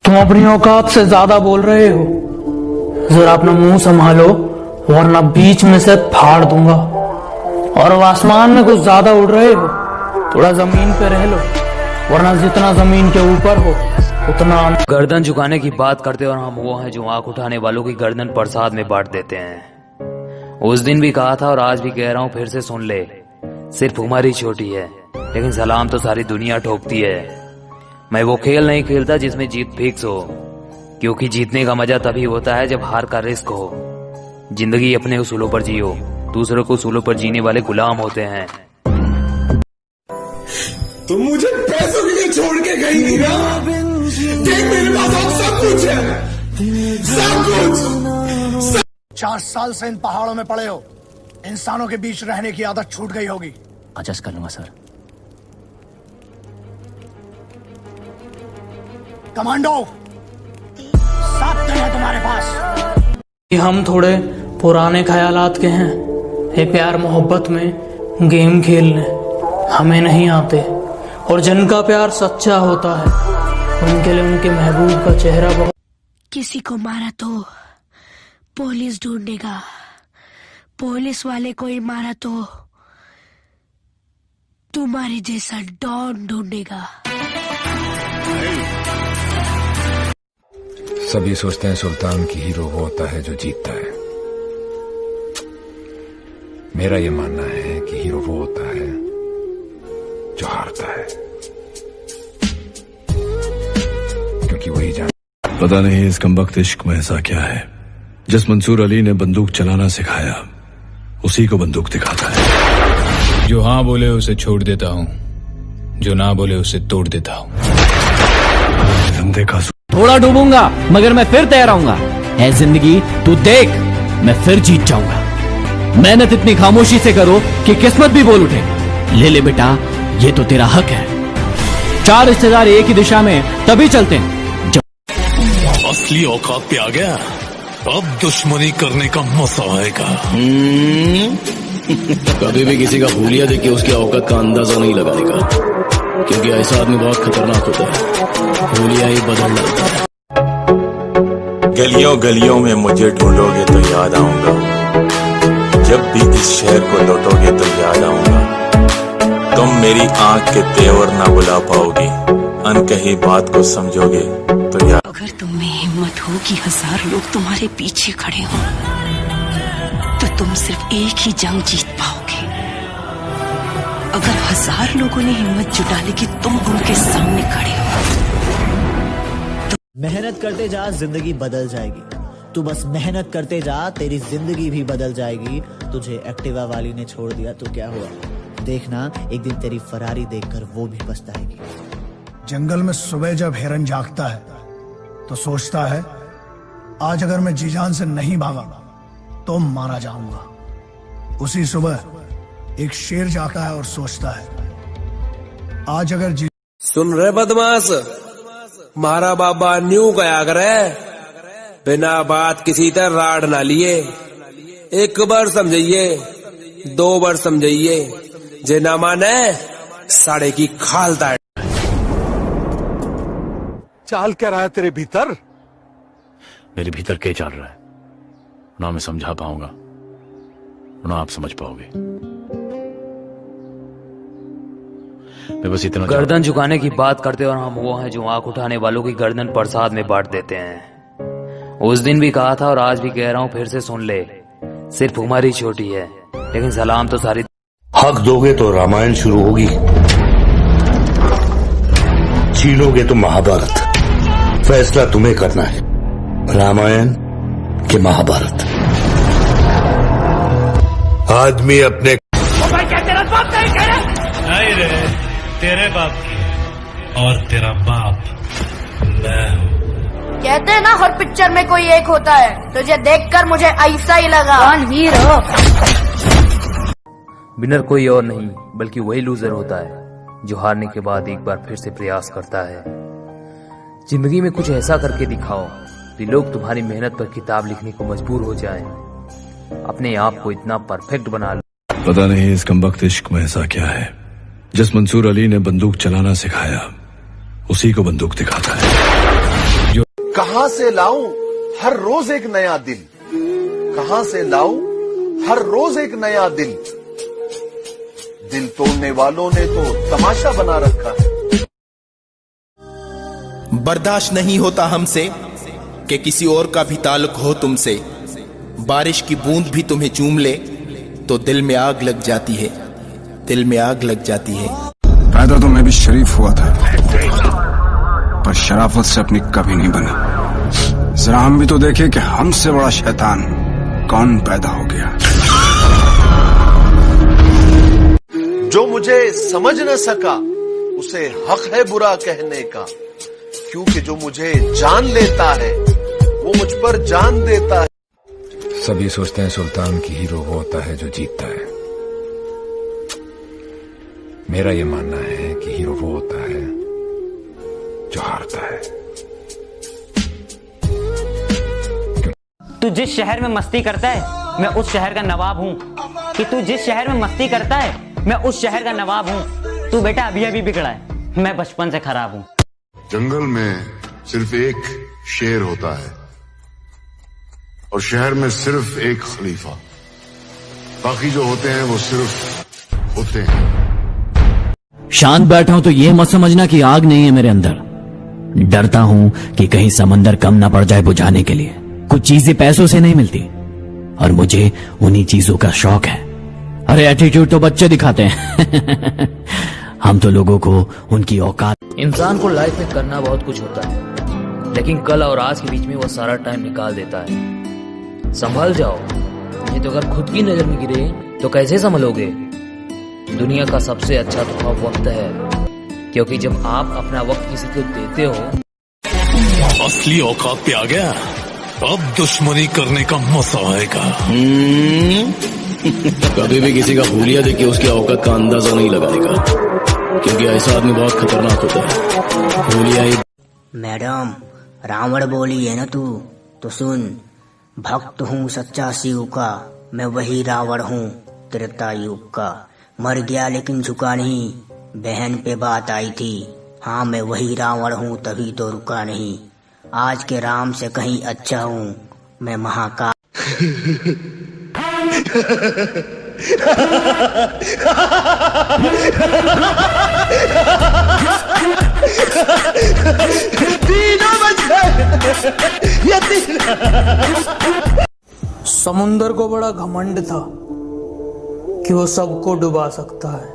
तुम अपनी औकात से ज्यादा बोल रहे हो। जरा अपना मुंह संभालो वरना बीच में से फाड़ दूंगा। और अब आसमान में कुछ ज्यादा उड़ रहे हो, थोड़ा जमीन पे रह लो वरना जितना जमीन के ऊपर हो उतना। गर्दन झुकाने की बात करते और हम वो हैं जो आंख उठाने वालों की गर्दन प्रसाद में बांट देते हैं। उस दिन भी कहा था और आज भी कह रहा हूँ, फिर से सुन ले। सिर्फ उम्र ही छोटी है लेकिन सलाम तो सारी दुनिया ठोकती है। मैं वो खेल नहीं खेलता जिसमें जीत फिक्स हो, क्योंकि जीतने का मजा तभी होता है जब हार का रिस्क हो। जिंदगी अपने उसूलों पर जियो, दूसरों को उसूलों पर जीने वाले गुलाम होते हैं। तुम मुझे पैसों के लिए छोड़ के गई थी ना? देख मेरे पास अब सब कुछ है, सब कुछ। 4 साल से इन पहाड़ों में पड़े हो, इंसानों के बीच रहने की आदत छूट गई होगी। एडजस्ट कर लूंगा सर। कमांडो 7 दिन है तुम्हारे पास। हम थोड़े पुराने ख्यालात के हैं। ये प्यार मोहब्बत में गेम खेलने हमें नहीं आते। और जिनका प्यार सच्चा होता है उनके लिए उनके महबूब का चेहरा बहुत। किसी को मारा तो पुलिस ढूंढेगा, पुलिस वाले को ही मारा तो तुम्हारे जैसा डॉन ढूंढेगा। सभी सोचते हैं सुल्तान की हीरो वो होता है जो जीतता है। मेरा ये मानना है कि हीरो वो होता है जो हारता है, क्योंकि वही जान। पता नहीं इस कमबख्त इश्क में ऐसा क्या है, जिस मंसूर अली ने बंदूक चलाना सिखाया उसी को बंदूक दिखाता है। जो हाँ बोले उसे छोड़ देता हूँ, जो ना बोले उसे तोड़ देता हूँ। धंधे का थोड़ा डूबूंगा मगर मैं फिर तैर आऊंगा। है जिंदगी तू देख, मैं फिर जीत जाऊंगा। मेहनत इतनी खामोशी से करो कि किस्मत भी बोल उठे। ले ले बेटा, ये तो तेरा हक है। 4 रिश्तेदार एक ही दिशा में तभी चलते हैं जब असली औकात पे आ गया। अब दुश्मनी करने का मजा आएगा। कभी भी किसी का हुलिया देख के उसकी औकात का अंदाजा नहीं लगाने का, क्योंकि ऐसा आदमी बहुत खतरनाक होता है। हुलिया ही बदल डालता है। गलियों गलियों में मुझे ढूंढोगे तो याद आऊंगा, जब भी इस शहर को लौटोगे तो याद आऊंगा। तुम मेरी आंख के तेवर ना बुला पाओगे, अनकही बात को समझोगे तो याद। अगर तुम में हिम्मत हो कि 1000 लोग तुम्हारे पीछे खड़े हो तो तुम सिर्फ एक ही जंग जीत पाओगे। अगर 1000 लोगों ने हिम्मत जुटा ली कि तुम उनके सामने खड़े हो। मेहनत करते जा, जिंदगी बदल जाएगी। तू बस मेहनत करते जा, तेरी जिंदगी भी बदल जाएगी। तुझे एक्टिवा वाली ने छोड़ दिया तो क्या हुआ, देखना एक दिन तेरी फरारी देखकर वो भी पछताएगी। जंगल में सुबह जब हिरन जागता है तो सोचता है आज अगर मैं जी जान से नहीं भागा तो मारा जाऊंगा। उसी सुबह एक शेर जागता है और सोचता है आज अगर जी। सुन रहे बदमाश, मारा बाबा न्यू गया करे, बिना बात किसी तरह राड ना लिए। 1 बार समझिए, 2 बार समझिए, जे ना माने साड़े की खालता है। चाल क्या रहा है तेरे भीतर? मेरे भीतर क्या चल रहा है ना मैं समझा पाऊंगा ना आप समझ पाओगे। मैं बस इतना। गर्दन झुकाने की बात करते और हम वो हैं जो आंख उठाने वालों की गर्दन प्रसाद में बांट देते हैं। उस दिन भी कहा था और आज भी कह रहा हूँ, फिर से सुन ले। सिर्फ उम्र ही छोटी है लेकिन सलाम तो सारी। हक दोगे तो रामायण शुरू होगी, छीनोगे तो महाभारत। फैसला तुम्हें करना है, रामायण के महाभारत। आदमी अपने क्या तेरा बाप नहीं कह रहा? नहीं रे, तेरे बाप की और तेरा बाप मैं हूँ। कहते हैं ना हर पिक्चर में कोई एक होता है, तुझे देखकर मुझे ऐसा ही लगा। कौन हीरो? विनर कोई और नहीं बल्कि वही लूजर होता है जो हारने के बाद एक बार फिर से प्रयास करता है। जिंदगी में कुछ ऐसा करके दिखाओ कि लोग तुम्हारी मेहनत पर किताब लिखने को मजबूर हो जाएं। अपने आप को इतना परफेक्ट बना लो। पता नहीं इस कमबख्त इश्क में ऐसा क्या है, जिस मंसूर अली ने बंदूक चलाना सिखाया उसी को बंदूक दिखाता है। कहां से लाऊं हर रोज एक नया दिल, कहां से लाऊं हर रोज एक नया दिल, दिल तोड़ने वालों ने तो तमाशा बना रखा है। बर्दाश्त नहीं होता हमसे कि किसी और का भी ताल्लुक हो तुमसे, बारिश की बूंद भी तुम्हें चूम ले तो दिल में आग लग जाती है, दिल में आग लग जाती है। पैदा तो मैं भी शरीफ हुआ था, पर शराफत से अपनी कभी नहीं बना। जरा हम भी तो देखें कि हमसे बड़ा शैतान कौन पैदा हो गया। जो मुझे समझ न सका उसे हक है बुरा कहने का, क्योंकि जो मुझे जान लेता है वो मुझ पर जान देता है। सभी सोचते हैं सुल्तान की हीरो वो होता है जो जीतता है। मेरा ये मानना है कि हीरो वो होता है जो हारता है। तू जिस शहर में मस्ती करता है मैं उस शहर का नवाब हूँ, कि तू जिस शहर में मस्ती करता है मैं उस शहर का नवाब हूँ। तू बेटा अभी अभी बिगड़ा है, मैं बचपन से खराब हूँ। जंगल में सिर्फ एक शेर होता है और शहर में सिर्फ एक खलीफा, बाकी जो होते हैं वो सिर्फ होते हैं। शांत बैठा हूं तो ये मत समझना कि आग नहीं है मेरे अंदर। डरता हूं कि कहीं समंदर कम ना पड़ जाए बुझाने के लिए। कुछ चीजें पैसों से नहीं मिलती और मुझे उन्हीं चीजों का शौक है। अरे एटीट्यूड तो बच्चे दिखाते हैं हम तो लोगों को उनकी औकात। इंसान को लाइफ में करना बहुत कुछ होता है, लेकिन कल और आज के बीच में वो सारा टाइम निकाल देता है। संभल जाओ, नहीं तो अगर खुद की नजर में गिरे तो कैसे संभलोगे। दुनिया का सबसे अच्छा तोहफा वक्त है, क्योंकि जब आप अपना वक्त किसी को देते हो। असली औकात पे आ गया, अब दुश्मनी करने का मजा आएगा। कभी भी किसी का हुलिया देख के उसकी औकात का अंदाजा नहीं लगाने का, क्योंकि ऐसा आदमी बहुत खतरनाक होता है। हुलिया ही। मैडम रावण बोली है ना तू, तो सुन। भक्त हूँ सच्चा शिव का, मैं वही रावण हूँ त्रेता युग का। मर गया लेकिन झुका नहीं, बहन पे बात आई थी। हाँ मैं वही रावण हूँ तभी तो रुका नहीं। आज के राम से कहीं अच्छा हूँ मैं महाकाल। समुंदर को बड़ा घमंड था कि वो सबको डुबा सकता है।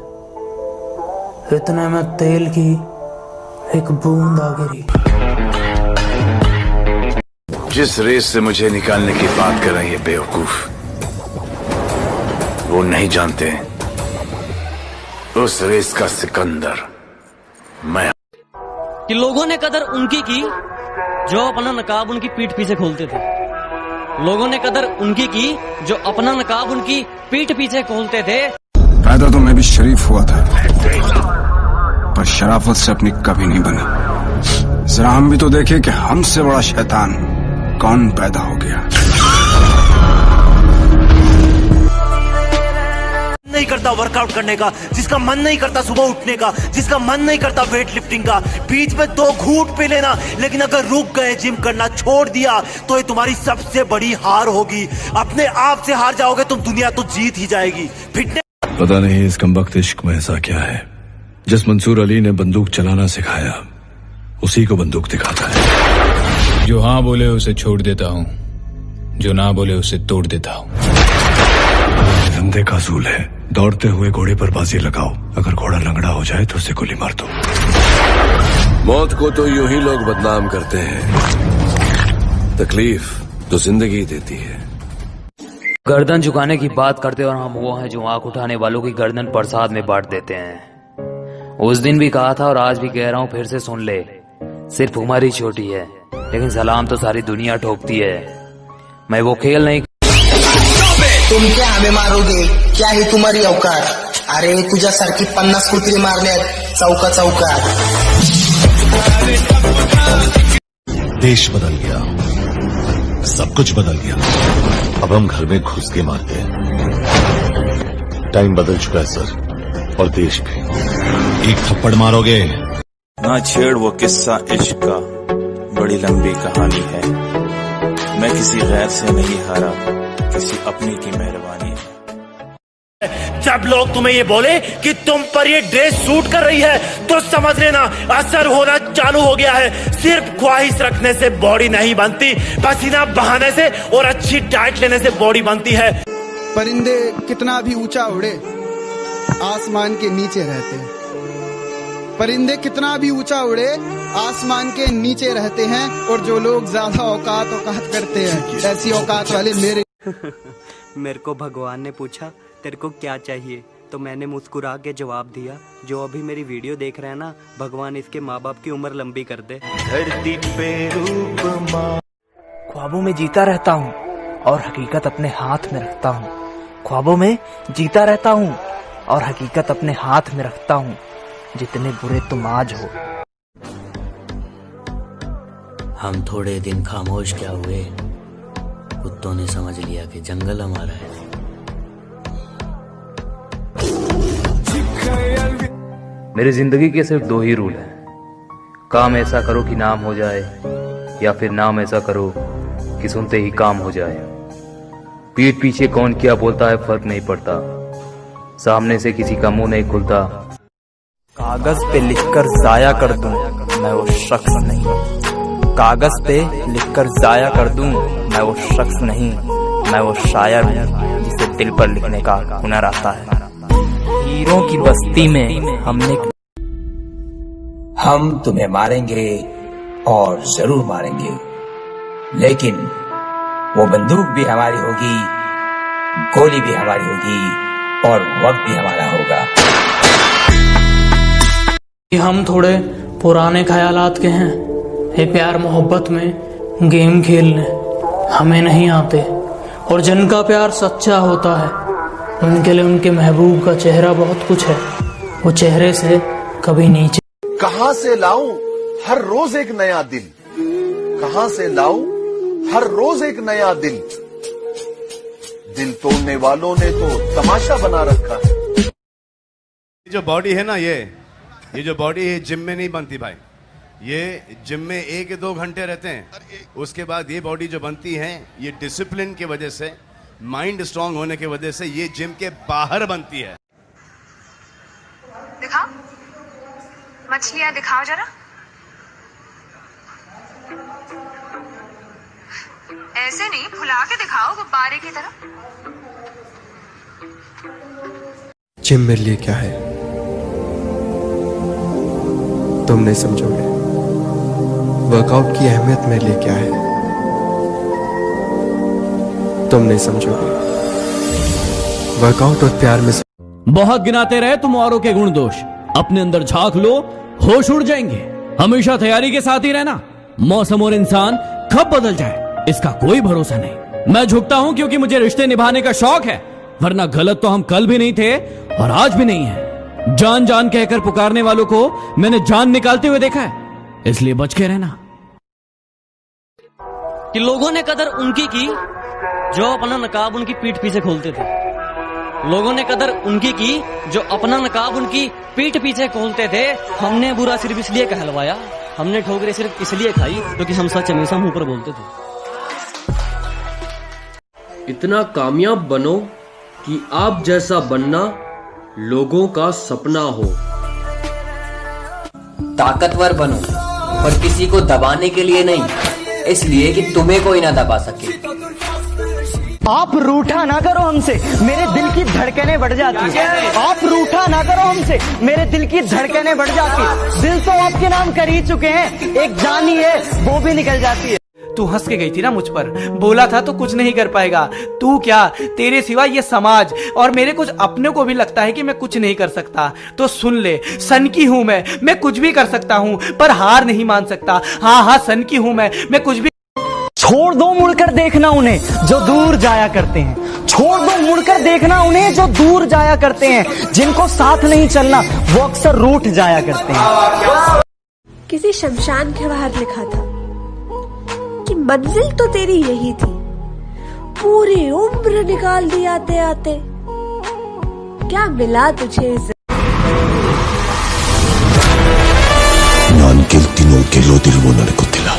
इतने में तेल की एक बूंद आ गिरी। जिस रेस से मुझे निकालने की बात कर रहे हैं ये बेवकूफ, वो नहीं जानते उस रेस का सिकंदर मैं। कि लोगों ने कदर उनकी की जो अपना नकाब उनकी पीठ पीछे खोलते थे। लोगों ने कदर उनकी की जो अपना नकाब उनकी पीठ पीछे खोलते थे। पैदा तो मैं भी शरीफ हुआ था, पर शराफत से अपनी कभी नहीं बना। जरा हम भी तो देखें कि हमसे बड़ा शैतान कौन पैदा हो गया। नहीं करता वर्कआउट करने का, जिसका मन नहीं करता सुबह उठने का, जिसका मन नहीं करता वेट लिफ्टिंग का, बीच में 2 घूंट पी लेना, लेकिन अगर रुक गए जिम करना छोड़ दिया तो ये तुम्हारी सबसे बड़ी हार होगी। अपने आप से हार जाओगे तुम, दुनिया तो जीत ही जाएगी। फिटनेस। पता नहीं इस कमबख्त इश्क में ऐसा क्या है, जिस मंसूर अली ने बंदूक चलाना सिखाया उसी को बंदूक दिखाता है। जो हाँ बोले उसे छोड़ देता हूँ, जो ना बोले उसे तोड़ देता हूँ। धंधे का असूल है, दौड़ते हुए घोड़े पर बाजी लगाओ, अगर घोड़ा लंगड़ा हो जाए तो उसे गोली मार दो। मौत को तो यूं ही लोग बदनाम करते हैं, तकलीफ तो जिंदगी देती है। गर्दन झुकाने की बात करते और हम वो हैं जो आंख उठाने वालों की गर्दन प्रसाद में बांट देते हैं। उस दिन भी कहा था और आज भी कह रहा हूँ, फिर से सुन ले। सिर्फ उम्र ही छोटी है, लेकिन सलाम तो सारी दुनिया ठोकती है। मैं वो खेल नहीं। तुम क्या हमें मारोगे, क्या है तुम्हारी औकात? अरे तुझ्यासारखी 50 कुत्री मारल्यात चौका चौकात। देश बदल गया, सब कुछ बदल गया। अब हम घर में घुस के मारते हैं। टाइम बदल चुका है सर, और देश भी। एक थप्पड़ मारोगे। ना छेड़ वो किस्सा इश्क का बड़ी लंबी कहानी है। मैं किसी गैर से नहीं हारा, किसी अपने की मेहरबानी है। जब लोग तुम्हें ये बोले कि तुम पर ये ड्रेस सूट कर रही है तो समझ लेना असर होना चालू हो गया है। सिर्फ ख्वाहिश रखने से बॉडी नहीं बनती, पसीना बहाने से और अच्छी डाइट लेने से बॉडी बनती है। परिंदे कितना भी ऊंचा उड़े आसमान के नीचे रहते हैं। परिंदे कितना भी ऊंचा उड़े आसमान के नीचे रहते हैं। और जो लोग ज्यादा औकात करते हैं, ऐसी औकात वाले मेरे को भगवान ने पूछा तेरे को क्या चाहिए, तो मैंने मुस्कुरा के जवाब दिया, जो अभी मेरी वीडियो देख रहे हैं ना, भगवान इसके माँ बाप की उम्र लंबी कर दे। धरती पे रूप ख्वाबों में जीता रहता हूँ और हकीकत अपने हाथ में रखता हूँ। ख्वाबों में जीता रहता हूँ और हकीकत अपने हाथ में रखता हूँ। जितने बुरे तुम आज हो। हम थोड़े दिन खामोश क्या हुए, कुत्तों ने समझ लिया कि जंगल हमारा है। मेरी जिंदगी के सिर्फ दो ही रूल हैं, काम ऐसा करो कि नाम हो जाए, या फिर नाम ऐसा करो कि सुनते ही काम हो जाए। पीठ पीछे कौन क्या बोलता है फर्क नहीं पड़ता, सामने से किसी का मुंह नहीं खुलता। कागज पे लिखकर जाया कर दूं मैं वो शख्स नहीं। कागज पे लिखकर जाया कर दूं मैं वो शख्स नहीं। मैं वो शायर हूँ जिसे दिल पर लिखने का हुनर आता है। हीरों की बस्ती में हम तुम्हें मारेंगे और जरूर मारेंगे, लेकिन वो बंदूक भी हमारी होगी, गोली भी हमारी होगी और वक्त भी हमारा होगा। हम थोड़े पुराने ख्यालात के हैं। ये प्यार मोहब्बत में गेम खेलने हमें नहीं आते, और जिनका प्यार सच्चा होता है उनके लिए उनके महबूब का चेहरा बहुत कुछ है। वो चेहरे से कभी नीचे। कहां से लाऊं हर रोज एक नया दिल, कहां से लाऊं हर रोज एक नया दिल। दिल तोड़ने वालों ने तो तमाशा बना रखा है। जो बॉडी है ना, ये जो बॉडी है जिम में नहीं बनती भाई। ये जिम में 1 या 2 घंटे रहते हैं, उसके बाद ये बॉडी जो बनती है ये डिसिप्लिन की वजह से, माइंड स्ट्रांग होने की वजह से ये जिम के बाहर बनती है। दिखाओ मछलियां, दिखाओ जरा। ऐसे नहीं, फुला के दिखाओ गुब्बारे की तरह। जिम मेरे लिए क्या है तुम नहीं समझोगे। वर्कआउट की अहमियत मेरे लिए क्या है तुम नहीं समझोगे। वर्कआउट और प्यार में बहुत गिनाते रहे तुम औरों के गुण दोष, अपने अंदर झांक लो, होश उड़ जाएंगे। हमेशा तैयारी के साथ ही रहना, मौसम और इंसान कब बदल जाए इसका कोई भरोसा नहीं। मैं झुकता हूं क्योंकि मुझे रिश्ते निभाने का शौक है, वरना गलत तो हम कल भी नहीं थे और आज भी नहीं है। जान जान कहकर पुकारने वालों को मैंने जान निकालते हुए देखा है, इसलिए बच के रहना। कि लोगों ने कदर उनकी की जो अपना नकाब उनकी पीठ पीछे खोलते थे। लोगों ने कदर उनकी की जो अपना नकाब उनकी पीठ पीछे खोलते थे। हमने बुरा सिर्फ इसलिए कहलवाया, हमने ठोकरें सिर्फ इसलिए खाई क्योंकि हम सच हमेशा मुंह पर बोलते थे। इतना कामयाब बनो कि आप जैसा बनना लोगों का सपना हो। ताकतवर बनो पर किसी को दबाने के लिए नहीं, इसलिए कि तुम्हें कोई ना दबा सके। आप रूठा ना करो हमसे, मेरे दिल की धड़कनें बढ़ जाती है। आप रूठा ना करो हमसे, मेरे दिल की धड़कनें बढ़ जाती है। दिल तो आपके नाम कर ही चुके हैं, एक जान ही है वो भी निकल जाती है। तू हंस के गई थी ना मुझ पर, बोला था तो कुछ नहीं कर पाएगा। तू क्या, तेरे सिवा ये समाज और मेरे कुछ अपने को भी लगता है कि मैं कुछ नहीं कर सकता। तो सुन ले, सन की हूं मैं कुछ भी कर सकता हूं, पर हार नहीं मान सकता। हाँ सन की हूं मैं कुछ भी। छोड़ दो मुड़कर देखना उन्हें जो दूर जाया करते हैं। छोड़ दो मुड़कर देखना उन्हें जो दूर जाया करते हैं। जिनको साथ नहीं चलना वो अक्सर रूठ जाया करते हैं। किसी शमशान के बाहर लिखा था कि मंजिल तो तेरी यही थी, पूरी उम्र निकाल दी आते आते, क्या मिला तुझे। ನಾನು ಗೆಲ್ತೀನೋ ಗೆಲ್ಲೋದಿಲ್ವೋ ನನಗೆ ಗೊತ್ತಿಲ್ಲ,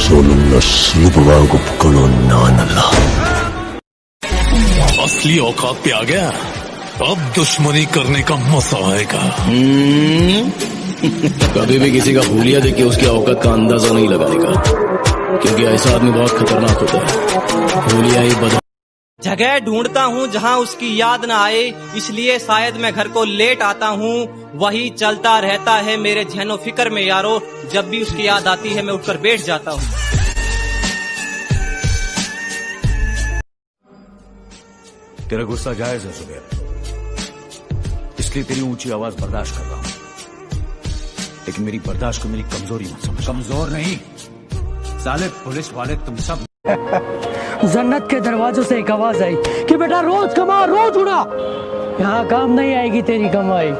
సోలున్న శివబాబు కుక్కలో నానల్లా असली औकात पे आ गया, अब दुश्मनी करने का मजा आएगा। कभी भी किसी का हुलिया देख के उसकी औकात का अंदाजा नहीं लगाने का, क्योंकि ऐसा आदमी बहुत खतरनाक होता है। हुलिया ही बदल जगह ढूंढता हूँ जहाँ उसकी याद न आए, इसलिए शायद मैं घर को लेट आता हूँ। वही चलता रहता है मेरे जहनो फिक्र में यारो, जब भी उसकी याद आती है मैं उठकर बैठ जाता हूँ। तेरा गुस्सा जायज है जुबैर, इसलिए तेरी ऊंची आवाज बर्दाश्त कर रहा हूं, लेकिन मेरी बर्दाश्त को मेरी कमजोरी मत समझ। कमजोर नहीं साले पुलिस वाले तुम सब। जन्नत के दरवाजों से एक आवाज आई कि बेटा रोज कमा रोज उड़ा, यहाँ काम नहीं आएगी तेरी कमाई।